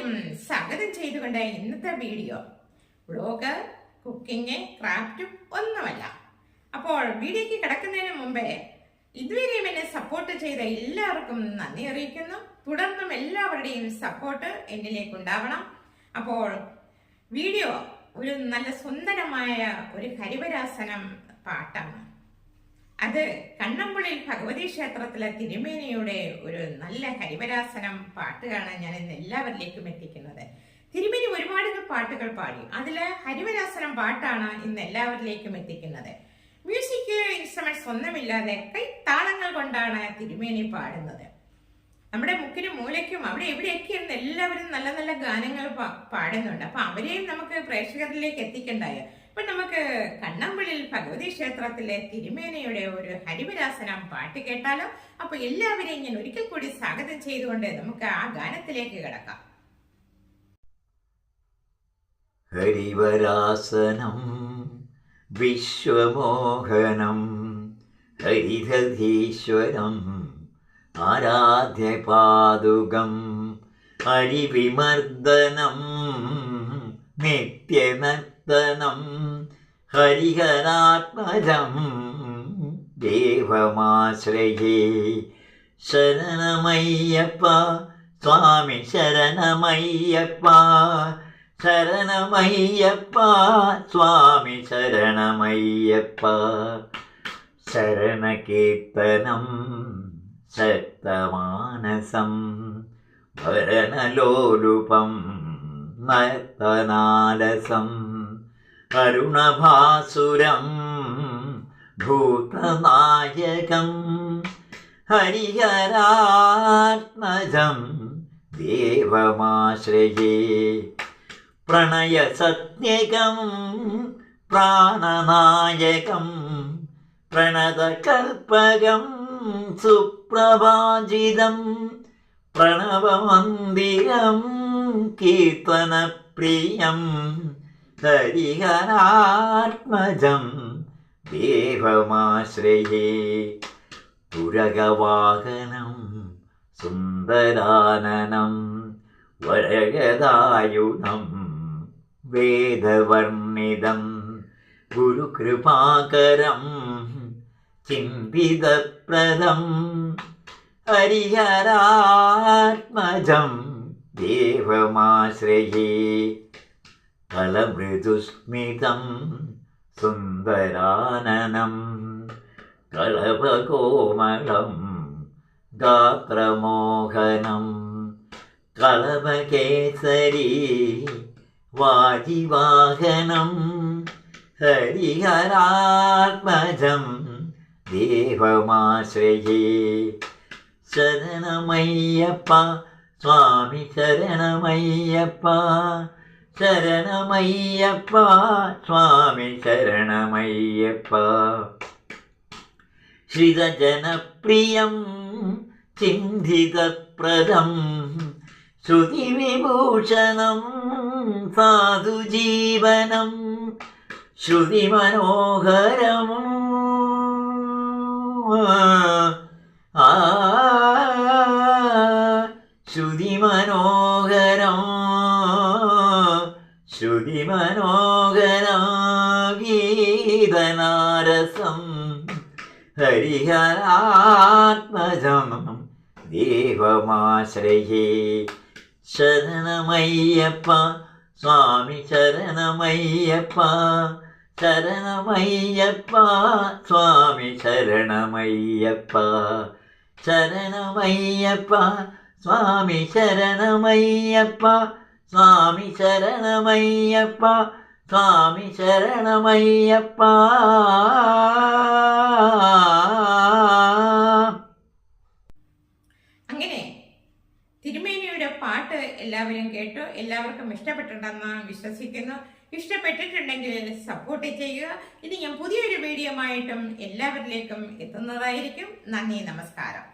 എല്ലാവരെയും സ്വാഗതം ചെയ്തുകൊണ്ട് ഇന്നത്തെ വീഡിയോ വ്ലോഗ്, കുക്കിംഗ്, ക്രാഫ്റ്റും ഒന്നുമല്ല. അപ്പോൾ വീഡിയോയ്ക്ക് കിടക്കുന്നതിന് മുമ്പേ ഇതുവരെയും എന്നെ സപ്പോർട്ട് ചെയ്ത എല്ലാവർക്കും നന്ദി അറിയിക്കുന്നു. തുടർന്നും എല്ലാവരുടെയും സപ്പോർട്ട് എന്നിലേക്ക് ഉണ്ടാവണം. അപ്പോൾ വീഡിയോ ഒരു നല്ല സുന്ദരമായ ഒരു ഹരിവരാസനം പാട്ടാണ്. അത് കണ്ണമ്പുള്ളിൽ ഭഗവതി ക്ഷേത്രത്തിലെ തിരുമേനിയുടെ ഒരു നല്ല ഹരിവരാസനം പാട്ടുകളാണ് ഞാൻ ഇന്ന് എല്ലാവരിലേക്കും എത്തിക്കുന്നത്. തിരുമേനി ഒരുപാട് പാട്ടുകൾ പാടി, അതിലെ ഹരിവരാസനം പാട്ടാണ് ഇന്ന് എല്ലാവരിലേക്കും എത്തിക്കുന്നത്. മ്യൂസിക് ഇൻസ്ട്രുമെന്റ്സ് ഒന്നുമില്ലാതെ കൈത്താളങ്ങൾ കൊണ്ടാണ് തിരുമേനി പാടുന്നത്. നമ്മുടെ മുക്കിനും മൂലയ്ക്കും അവിടെ എവിടെയൊക്കെ ഇരുന്ന് എല്ലാവരും നല്ല നല്ല ഗാനങ്ങൾ പാടുന്നുണ്ട്. അപ്പൊ അവരെയും നമുക്ക് പ്രേക്ഷകരിലേക്ക് എത്തിക്കണ്ടായോ. ഇപ്പൊ നമുക്ക് കണ്ണമ്പുള്ളിൽ ഭഗവതി ക്ഷേത്രത്തിലെ തിരുമേനയുടെ ഒരു ഹരിവരാസനം പാട്ട് കേട്ടാലോ. അപ്പൊ എല്ലാവരെയും ഞാൻ ഒരിക്കൽ കൂടി സ്വാഗതം ചെയ്തുകൊണ്ട് നമുക്ക് ആ ഗാനത്തിലേക്ക് കിടക്കാം. ഹരിവരാസനം വിശ്വമോഹനം ഹരിഹരീശ്വരം ആരാധ്യപാദുകം ഹരിവിമർദ്ദനം നിത്യനർത്തനം ഹരിഹരാത്മജം ദേവമാശ്രയേ. ശരണമയ്യപ്പ സ്വാമി ശരണമയ്യപ്പ, ശരണമയ്യപ്പ സ്വാമി ശരണമയ്യപ്പ. ശരണകീർത്തനം ശക്തമാനസം ഭരണലോലുപം നർത്തനാലസം കരുണഭാസുരം ഭൂതനായകം ഹരിഹരാത്മജം ദേവമാശ്രയേ. പ്രണയസത്യകം പ്രാണനായകം പ്രണതകൽപകം സുപ്രഭാജിതം പ്രണവമന്ദിരം കീർത്തനപ്രിയം ഹരിഹരാത്മജം ദേവമാശ്രയേ. തുരകവാഹനം സുന്ദരാനനം വരഗദായുധം വേദവർണിതം ഗുരുകൃപാകരം ചിന്തിതപ്രദം ഹരിഹരാത്മജം ദേവമാശ്രയേ. കലമൃദുസ്മിതം സുന്ദരാനനം കളഭകോമളം ഗാത്രമോഹനം കളഭകേസരി വാജിവാഹനം ഹരിഹരാത്മജം ദേവമാശ്രയേ. ശരണമയ്യപ്പ സ്വാമി ശരണമയ്യപ്പ, ശരണമയ്യപ്പ സ്വാമി ശരണമയ്യപ്പ. ശ്രിതജനപ്രിയം ചിന്തിതപ്രദം ശ്രുതിവിഭൂഷണം സാധുജീവനം ശ്രുതിമനോഹരം ശ്രുതിമനോഹരം ശ്രുതിമനോഹരം ഗീതനാരസം ഹരിഹരാത്മജം ദേവമാശ്രയേ. ശരണമയ്യപ്പ സ്വാമി ശരണമയ്യപ്പ, ശരണമയ്യപ്പ സ്വാമി ശരണമയ്യപ്പ, ശരണമയ്യപ്പ സ്വാമി ശരണമയ്യപ്പ, സ്വാമി ശരണമയ്യപ്പ, സ്വാമി ശരണമയ്യപ്പ. അങ്ങനെ തിരുമേനിയുടെ പാട്ട് എല്ലാവരും കേട്ടു. എല്ലാവർക്കും ഇഷ്ടപ്പെട്ടിട്ടുണ്ടെന്ന് വിശ്വസിക്കുന്നു. ഇഷ്ടപ്പെട്ടിട്ടുണ്ടെങ്കിൽ സപ്പോർട്ട് ചെയ്യുക. ഇനി ഞാൻ പുതിയൊരു വീഡിയോ ആയിട്ടും എല്ലാവരിലേക്കും എത്തുന്നതായിരിക്കും. നന്ദി, നമസ്കാരം.